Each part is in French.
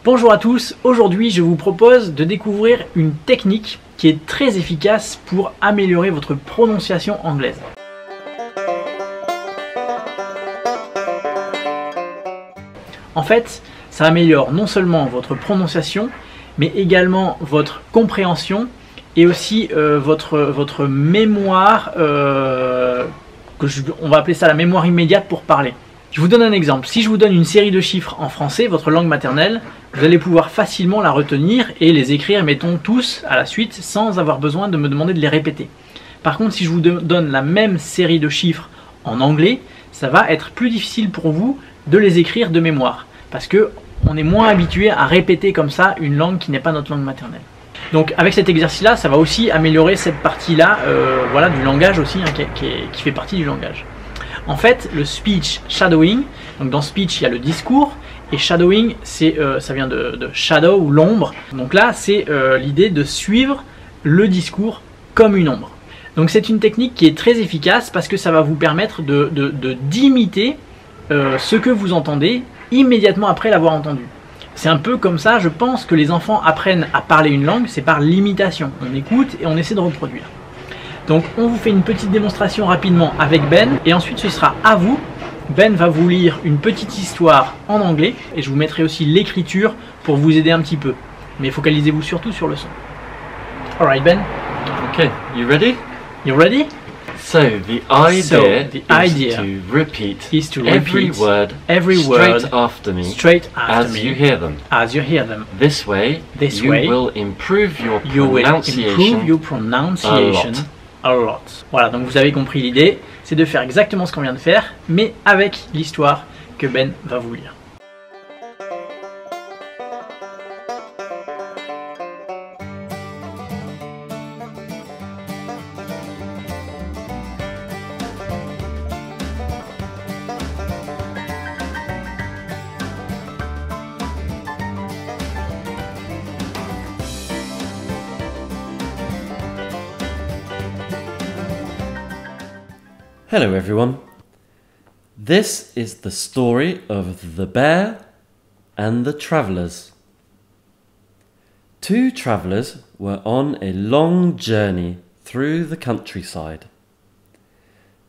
Bonjour à tous, aujourd'hui je vous propose de découvrir une technique qui est très efficace pour améliorer votre prononciation anglaise. En fait, ça améliore non seulement votre prononciation, mais également votre compréhension et aussi votre mémoire, on va appeler ça la mémoire immédiate pour parler. Je vous donne un exemple. Si je vous donne une série de chiffres en français, votre langue maternelle, vous allez pouvoir facilement la retenir et les écrire, mettons, tous à la suite, sans avoir besoin de me demander de les répéter. Par contre, si je vous donne la même série de chiffres en anglais, ça va être plus difficile pour vous de les écrire de mémoire, parce qu'on est moins habitué à répéter comme ça une langue qui n'est pas notre langue maternelle. Donc avec cet exercice-là, ça va aussi améliorer cette partie-là voilà, du langage aussi, hein, qui fait partie du langage. En fait, le speech shadowing, donc dans speech il y a le discours, et shadowing ça vient de shadow ou l'ombre. Donc là c'est l'idée de suivre le discours comme une ombre. Donc c'est une technique qui est très efficace parce que ça va vous permettre d'imiter ce que vous entendez immédiatement après l'avoir entendu. C'est un peu comme ça, je pense, que les enfants apprennent à parler une langue, c'est par l'imitation. On écoute et on essaie de reproduire. Donc on vous fait une petite démonstration rapidement avec Ben et ensuite ce sera à vous. Ben va vous lire une petite histoire en anglais et je vous mettrai aussi l'écriture pour vous aider un petit peu. Mais focalisez-vous surtout sur le son. Alright Ben? Okay, you ready? You ready? So the idea is to repeat every word straight after me as you hear them. This way you will improve your pronunciation a lot. Voilà, donc vous avez compris l'idée, c'est de faire exactement ce qu'on vient de faire, mais avec l'histoire que Ben va vous lire. Hello everyone. This is the story of the bear and the travellers. Two travellers were on a long journey through the countryside.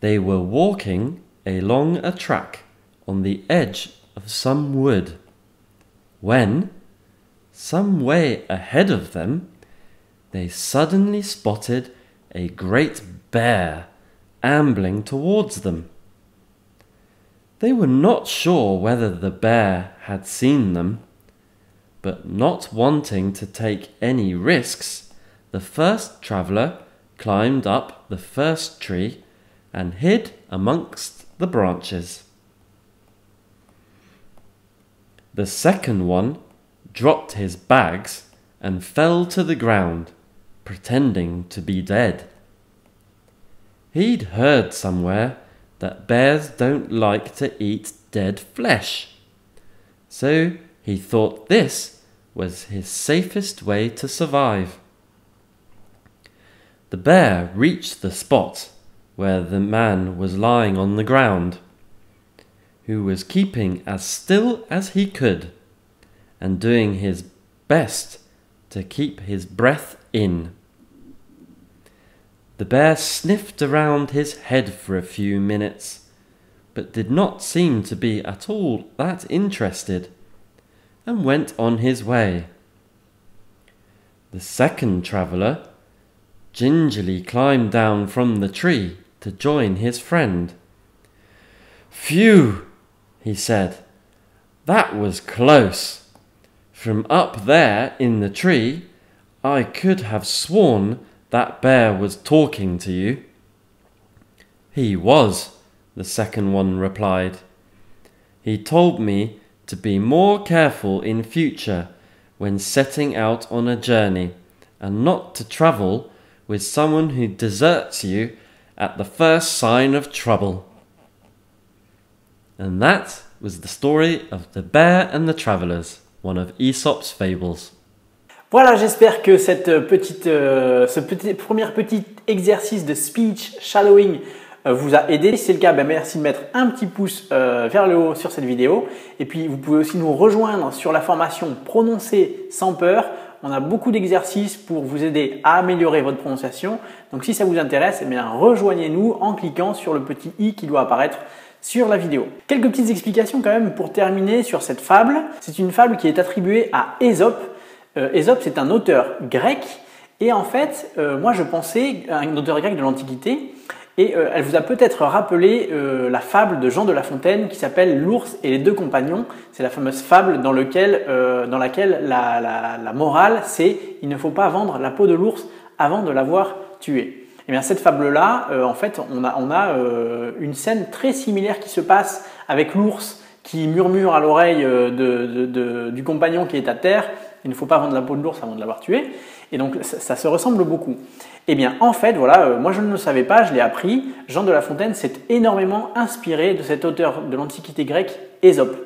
They were walking along a track on the edge of some wood, when, some way ahead of them, they suddenly spotted a great bear ambling towards them. They were not sure whether the bear had seen them, but not wanting to take any risks, the first traveller climbed up the first tree and hid amongst the branches. The second one dropped his bags and fell to the ground, pretending to be dead. He'd heard somewhere that bears don't like to eat dead flesh, so he thought this was his safest way to survive. The bear reached the spot where the man was lying on the ground, who was keeping as still as he could and doing his best to keep his breath in. The bear sniffed around his head for a few minutes, but did not seem to be at all that interested, and went on his way. The second traveller gingerly climbed down from the tree to join his friend. "Phew," he said, "that was close. From up there in the tree, I could have sworn that bear was talking to you." "He was," the second one replied. "He told me to be more careful in future when setting out on a journey, and not to travel with someone who deserts you at the first sign of trouble." And that was the story of the bear and the travellers, one of Aesop's fables. Voilà, j'espère que ce premier petit exercice de speech shadowing vous a aidé. Si c'est le cas, merci de mettre un petit pouce vers le haut sur cette vidéo. Et puis, vous pouvez aussi nous rejoindre sur la formation Prononcer sans peur. On a beaucoup d'exercices pour vous aider à améliorer votre prononciation. Donc, si ça vous intéresse, rejoignez-nous en cliquant sur le petit i qui doit apparaître sur la vidéo. Quelques petites explications quand même pour terminer sur cette fable. C'est une fable qui est attribuée à Ésope. Ésope, c'est un auteur grec. Et en fait, moi je pensais à un auteur grec de l'Antiquité. Et elle vous a peut-être rappelé la fable de Jean de La Fontaine qui s'appelle L'ours et les deux compagnons. C'est la fameuse fable dans laquelle la morale, c'est il ne faut pas vendre la peau de l'ours avant de l'avoir tué. Et bien cette fable-là, en fait, on a une scène très similaire qui se passe avec l'ours qui murmure à l'oreille du compagnon qui est à terre. Il ne faut pas vendre la peau de l'ours avant de l'avoir tué. Et donc ça se ressemble beaucoup. Eh bien en fait, voilà, moi je ne le savais pas, je l'ai appris. Jean de La Fontaine s'est énormément inspiré de cet auteur de l'Antiquité grecque, Ésope.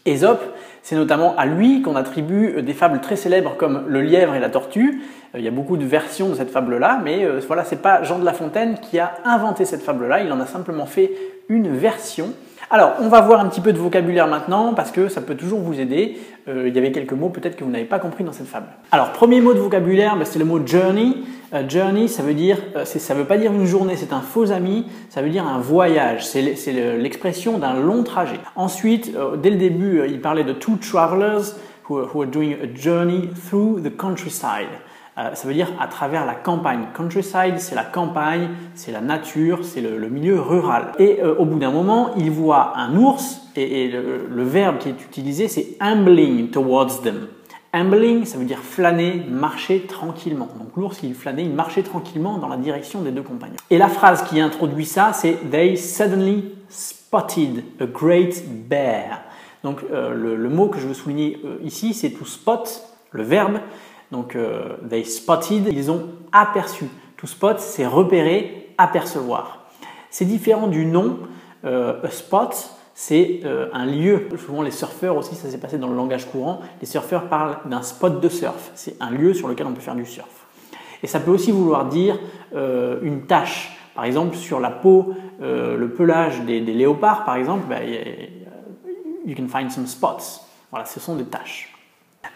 Ésope, c'est notamment à lui qu'on attribue des fables très célèbres comme le lièvre et la tortue. Il y a beaucoup de versions de cette fable-là, mais voilà, c'est pas Jean de La Fontaine qui a inventé cette fable-là, il en a simplement fait une version. Alors, on va voir un petit peu de vocabulaire maintenant parce que ça peut toujours vous aider. Il y avait quelques mots peut-être que vous n'avez pas compris dans cette fable. Alors, premier mot de vocabulaire, c'est le mot journey. Journey, ça veut pas dire une journée, c'est un faux ami, ça veut dire un voyage. C'est l'expression d'un long trajet. Ensuite, dès le début, il parlait de two travelers who are doing a journey through the countryside. Ça veut dire à travers la campagne. Countryside, c'est la campagne, c'est la nature, c'est le milieu rural. Et au bout d'un moment, il voit un ours et le verbe qui est utilisé, c'est ambling towards them. Ambling, ça veut dire flâner, marcher tranquillement. Donc l'ours, il flânait, il marchait tranquillement dans la direction des deux compagnons. Et la phrase qui introduit ça, c'est « They suddenly spotted a great bear ». Donc le mot que je veux souligner ici, c'est « to spot », le verbe. Donc, they spotted, ils ont aperçu. To spot, c'est repérer, apercevoir. C'est différent du nom. A spot, c'est un lieu. Souvent, les surfeurs aussi, ça s'est passé dans le langage courant. Les surfeurs parlent d'un spot de surf. C'est un lieu sur lequel on peut faire du surf. Et ça peut aussi vouloir dire une tache. Par exemple, sur la peau, le pelage des léopards, par exemple, you can find some spots. Voilà, ce sont des taches.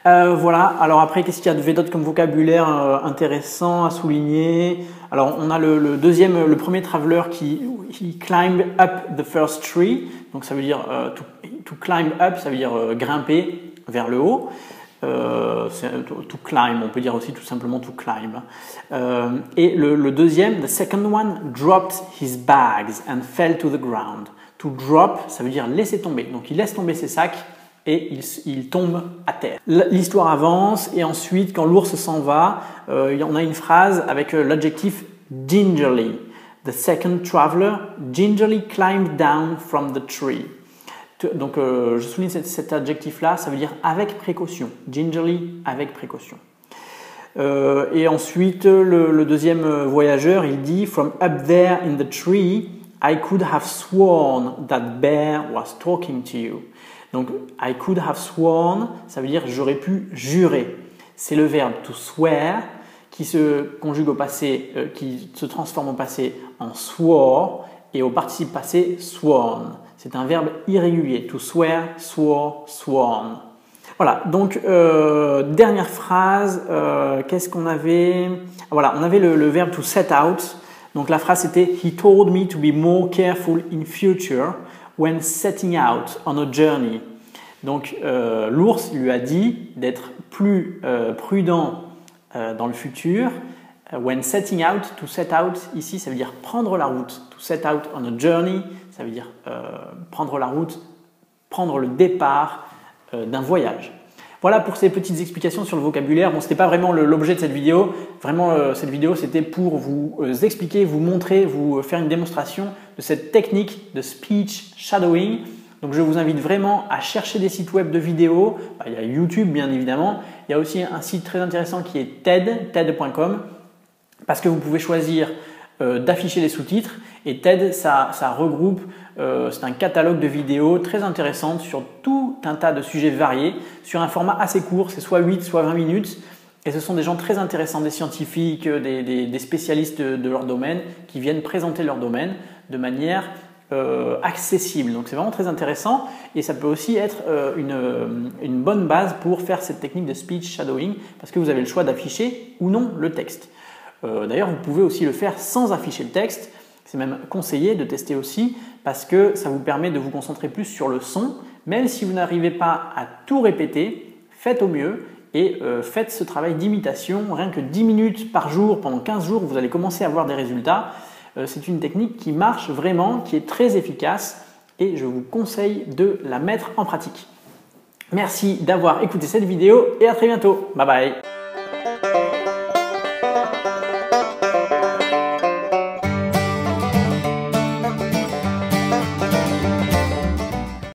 Voilà, alors après, qu'est-ce qu'il y a d'autre comme vocabulaire intéressant à souligner? Alors, on a le premier traveler he climbed up the first tree. Donc, ça veut dire to climb up, ça veut dire grimper vers le haut. To climb, on peut dire aussi tout simplement to climb. Et le deuxième, the second one, dropped his bags and fell to the ground. To drop, ça veut dire laisser tomber. Donc, il laisse tomber ses sacs et il tombe à terre. L'histoire avance et ensuite, quand l'ours s'en va, on a une phrase avec l'adjectif gingerly. The second traveler gingerly climbed down from the tree. Donc, je souligne cet adjectif-là, ça veut dire avec précaution. Gingerly, avec précaution. Et ensuite, le deuxième voyageur, il dit « From up there in the tree, I could have sworn that bear was talking to you. » Donc, I could have sworn, ça veut dire j'aurais pu jurer. C'est le verbe to swear qui se conjugue au passé, qui se transforme au passé en swore et au participe passé sworn. C'est un verbe irrégulier. To swear, swore, sworn. Voilà, donc dernière phrase, qu'est-ce qu'on avait? Voilà, on avait le verbe to set out. Donc la phrase c'était « He told me to be more careful in future when setting out on a journey ». Donc l'ours lui a dit d'être plus prudent dans le futur. When setting out, to set out, ici ça veut dire prendre la route. To set out on a journey, ça veut dire prendre la route, prendre le départ d'un voyage. Voilà pour ces petites explications sur le vocabulaire. Bon, ce n'était pas vraiment l'objet de cette vidéo. Vraiment, cette vidéo, c'était pour vous expliquer, vous montrer, vous faire une démonstration de cette technique de speech shadowing. Donc, je vous invite vraiment à chercher des sites web de vidéos. Il y a YouTube, bien évidemment. Il y a aussi un site très intéressant qui est TED.com parce que vous pouvez choisir d'afficher les sous-titres. Et TED, ça regroupe, c'est un catalogue de vidéos très intéressantes sur tout un tas de sujets variés, sur un format assez court, c'est soit 8, soit 20 minutes. Et ce sont des gens très intéressants, des scientifiques, des spécialistes de leur domaine qui viennent présenter leur domaine de manière accessible. Donc c'est vraiment très intéressant et ça peut aussi être une bonne base pour faire cette technique de speech shadowing parce que vous avez le choix d'afficher ou non le texte. D'ailleurs, vous pouvez aussi le faire sans afficher le texte. C'est même conseillé de tester aussi parce que ça vous permet de vous concentrer plus sur le son. Même si vous n'arrivez pas à tout répéter, faites au mieux et faites ce travail d'imitation. Rien que 10 minutes par jour, pendant 15 jours, vous allez commencer à voir des résultats. C'est une technique qui marche vraiment, qui est très efficace et je vous conseille de la mettre en pratique. Merci d'avoir écouté cette vidéo et à très bientôt. Bye bye.